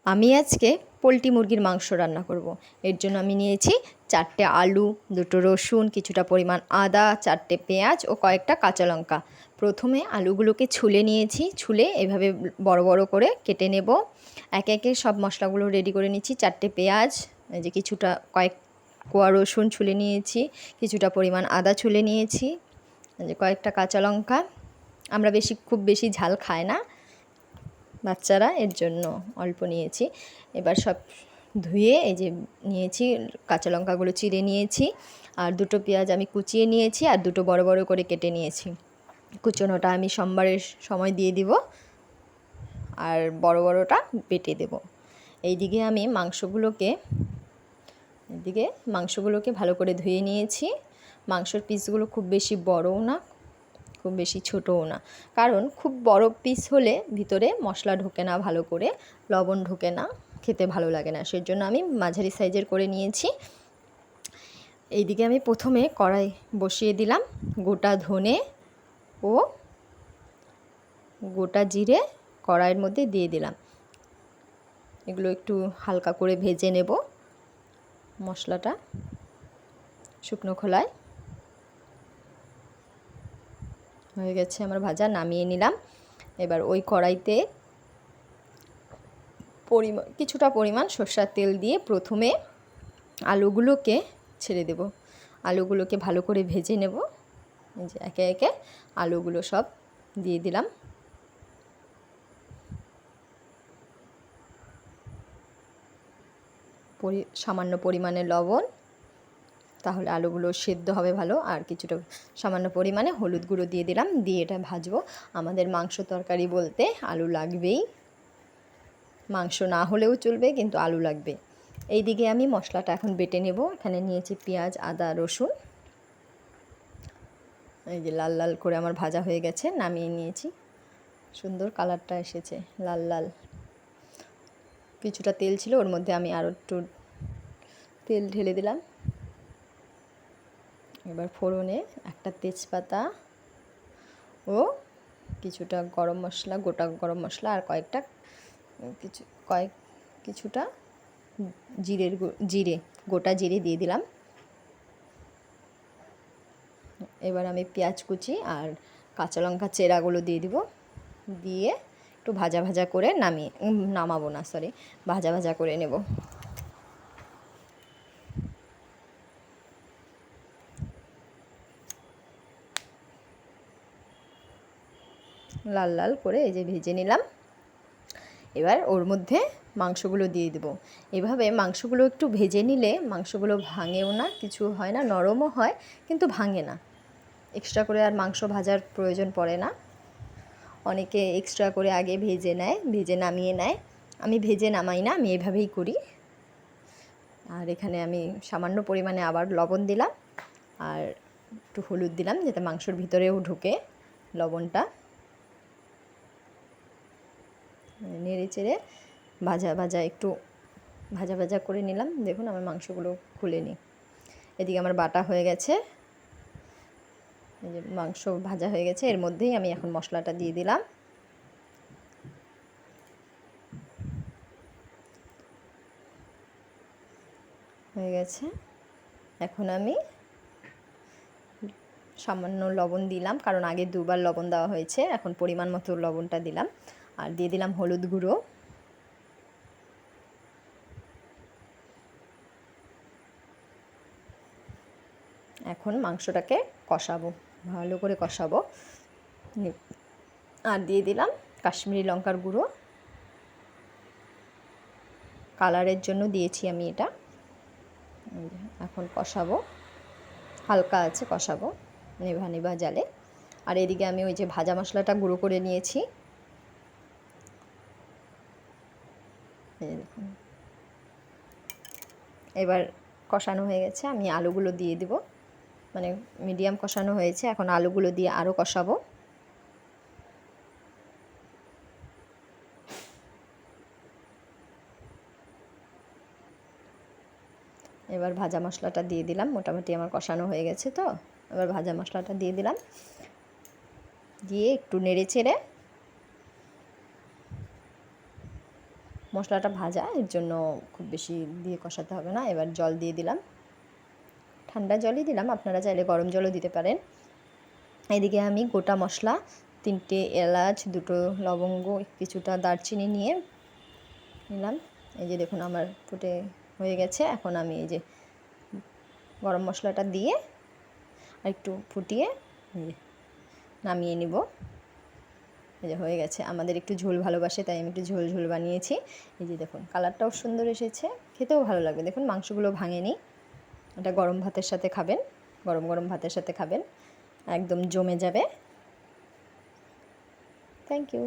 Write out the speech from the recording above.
আমি আজকে পোলট্রি মুরগির মাংস রান্না করব। এর জন্য আমি নিয়েছি 4টে আলু, 2টো রসুন, কিছুটা পরিমাণ আদা, 4টে পেঁয়াজ ও কয়েকটা কাঁচা লঙ্কা। প্রথমে আলুগুলোকে ছুলে নিয়েছি, ছুলে এভাবে বড় বড় করে কেটে নেব। একে একে সব মশলাগুলো রেডি করে নিচ্ছি। 4টে পেঁয়াজ, এই যে কিছুটা কয়েক কোয়া রসুন ছুলে নিয়েছি, কিছুটা পরিমাণ আদা ছুলে নিয়েছি, এই যে কয়েকটা কাঁচা লঙ্কা। আমরা খুব বেশি ঝাল খাই না বাচ্চারা, এর জন্য অল্প নিয়েছি। এবার সব ধুয়ে এই যে নিয়েছি, কাঁচা লঙ্কাগুলো চিড়ে নিয়েছি, আর 2টো পেঁয়াজ আমি কুচিয়ে নিয়েছি, আর 2টো বড় বড় করে কেটে নিয়েছি। কুচোনোটা আমি সোমবারের সময় দিয়ে দিব, আর বড় বড়টা বেটে দেব। এইদিকে আমি মাংসগুলোকে ভালো করে ধুয়ে নিয়েছি। মাংসর পিসগুলো খুব বেশি বড়ও না, খুব বেশি ছোটও না, কারণ খুব বড় পিস হলে ভিতরে মশলা ঢোকে না, ভালো করে লবণ ঢোকে না, খেতে ভালো লাগে না। সেজন্য আমি মাঝারি সাইজের করে নিয়েছি। এইদিকে আমি প্রথমে কড়াই বসিয়ে দিলাম, গোটা ধনে ও গোটা জিরে কড়াইয়ের মধ্যে দিয়ে দিলাম। এগুলো একটু হালকা করে ভেজে নেব। মশলাটা শুকনো খোলায় হয়ে গেছে আমার ভাজা, নামিয়ে নিলাম। এবার ওই কড়াইতে কিছুটা পরিমাণ সরষের তেল দিয়ে প্রথমে আলুগুলোকে ছেড়ে দেব। আলুগুলোকে ভালো করে ভেজে নেব। এই যে একে একে আলুগুলো সব দিয়ে দিলাম। সামান্য পরিমাণে লবণ, তাহলে আলুগুলো সেদ্ধ হবে ভালো, আর কিছুটা সামান্য পরিমাণে হলুদ গুঁড়ো দিয়ে দিলাম। দিয়ে এটা ভাজবো। আমাদের মাংস তরকারি বলতে আলু লাগবেই, মাংস না হলেও চলবে, কিন্তু আলু লাগবে। এই দিকে আমি মশলাটা এখন বেটে নেব। এখানে নিয়েছি পেঁয়াজ, আদা, রসুন। এই যে লাল লাল করে আমার ভাজা হয়ে গেছে, নামিয়ে নিয়েছি। সুন্দর কালারটা এসেছে, লাল লাল। কিছুটা তেল ছিল, ওর মধ্যে আমি আরও একটু তেল ঢেলে দিলাম। এবার ফোড়নে একটা তেজপাতা ও কিছুটা গরম মশলা, গোটা গরম মশলা, আর কিছুটা গোটা জিরে দিয়ে দিলাম। এবার আমি পেঁয়াজ কুচি আর কাঁচা লঙ্কা চেরাগুলো দিয়ে দিব। দিয়ে একটু ভাজা ভাজা করে ভাজা ভাজা করে নেব। লাল লাল করে এই যে ভেজে নিলাম। এবার ওর মধ্যে মাংসগুলো দিয়ে দেবো। এভাবে মাংসগুলো একটু ভেজে নিলে মাংসগুলো ভাঙেও না, কিছু হয় না, নরমও হয়, কিন্তু ভাঙে না। এক্সট্রা করে আর মাংস ভাজার প্রয়োজন পড়ে না। অনেকে এক্সট্রা করে আগে ভেজে নেয়, ভেজে নামিয়ে নেয়। আমি ভেজে নামাই না, আমি এভাবেই করি। আর এখানে আমি সামান্য পরিমাণে আবার লবণ দিলাম, আর একটু হলুদ দিলাম, যাতে মাংসর ভিতরেও ঢোকে লবণটা। নেড়ে চেড়ে একটু ভাজা ভাজা করে নিলাম। দেখুন আমার মাংসগুলো খুলে নিই। এদিকে আমার বাটা হয়ে গেছে, এই যে মাংস ভাজা হয়ে গেছে। এর মধ্যেই আমি এখন মশলাটা দিয়ে দিলাম। হয়ে গেছে। এখন আমি সামান্য লবণ দিলাম, কারণ আগে 2বার লবণ দেওয়া হয়েছে, এখন পরিমাণ মতো লবণটা দিলাম। আর দিয়ে দিলাম হলুদ গুঁড়ো। এখন মাংসটাকে কষাবো, ভালো করে কষাবো। আর দিয়ে দিলাম কাশ্মীরি লঙ্কার গুঁড়ো, কালারের জন্য দিয়েছি আমি এটা। এখন কষাবো, হালকা আছে কষাবো, নেভা নেভা জালে। আর এদিকে আমি ওই যে ভাজা মশলাটা গুঁড়ো করে নিয়েছি, দেখুন। এবার কষানো হয়ে গেছে, আমি আলুগুলো দিয়ে দিব। মানে মিডিয়াম কষানো হয়েছে, এখন আলুগুলো দিয়ে আরও কষাবো। এবার ভাজা মশলাটা দিয়ে দিলাম। মোটামুটি আমার কষানো হয়ে গেছে, তো এবার ভাজা মশলাটা দিয়ে দিলাম। দিয়ে একটু নেড়ে চেড়ে মশলাটা ভাজা, এর জন্য খুব বেশি দিয়ে কষাতে হবে না। এবার জল দিয়ে দিলাম, ঠান্ডা জলই দিলাম, আপনারা চাইলে গরম জলও দিতে পারেন। এদিকে আমি গোটা মশলা 3টে এলাচ, 2টো লবঙ্গ, কিছুটা দারচিনি নিয়ে নিলাম। এই যে দেখুন আমার ফুটে হয়ে গেছে। এখন আমি এই যে গরম মশলাটা দিয়ে আর একটু ফুটিয়ে নামিয়ে নিব। এই যে হয়ে গেছে। আমাদের একটু ঝোল ভালোবাসে, তাই আমি একটু ঝোল ঝোল বানিয়েছি। এই যে দেখুন কালারটাও সুন্দর এসেছে, খেতেও ভালো লাগবে। দেখুন মাংসগুলো ভাঙেনি। এটা গরম ভাতের সাথে খাবেন, গরম গরম ভাতের সাথে খাবেন, একদম জমে যাবে। Thank you.